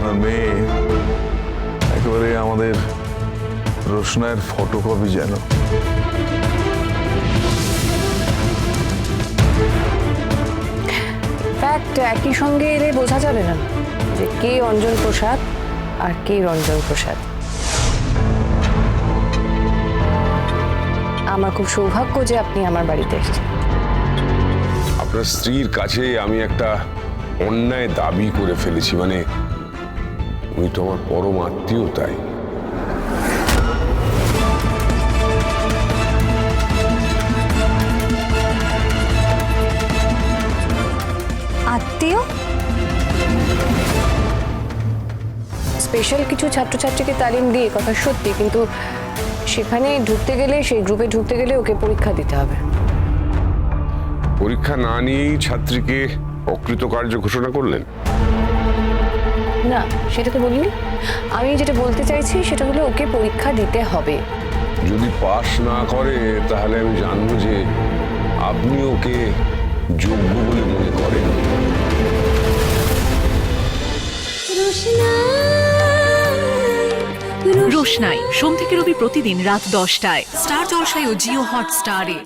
আপনার মেয়ে একেবারে আমাদের রোশনায়ের ফটোকপি যেন। ফ্যাক্ট একই সঙ্গে এলে বোঝা যাবে না যে কে অঞ্জন প্রসাদ আর কে রঞ্জন প্রসাদ। আমার খুব সৌভাগ্য যে আপনি আমার বাড়িতে এসেছেন। আপনার স্ত্রীর কাছে আমি একটা অন্যায় দাবি করে ফেলেছি, মানে উনি তো আমার পরম আত্মীয়। তাই আত্মীয়? স্পেশাল কিছু ছাত্রছাত্রীকে তালিম দিয়ে কথা সত্যি, কিন্তু সেখানে ঢুকতে গেলে, সেই গ্রুপে ঢুকতে গেলে ওকে পরীক্ষা দিতে হবে। পরীক্ষা না নিয়েই ছাত্রীকে অকৃতকার্য ঘোষণা করলেন? না, সেটা তো বলিনি। আমি যেটা বলতে চাইছি সেটা হলো ওকে পরীক্ষা দিতে হবে। যদি পাশ না করে তাহলে আমি জানবো যে আপনি ওকে যোগ্য বলে মনে করেন। রোশনাই সোম থেকে রবি প্রতিদিন রাত 10টায় স্টার জলসায় ও জিও হটস্টারে।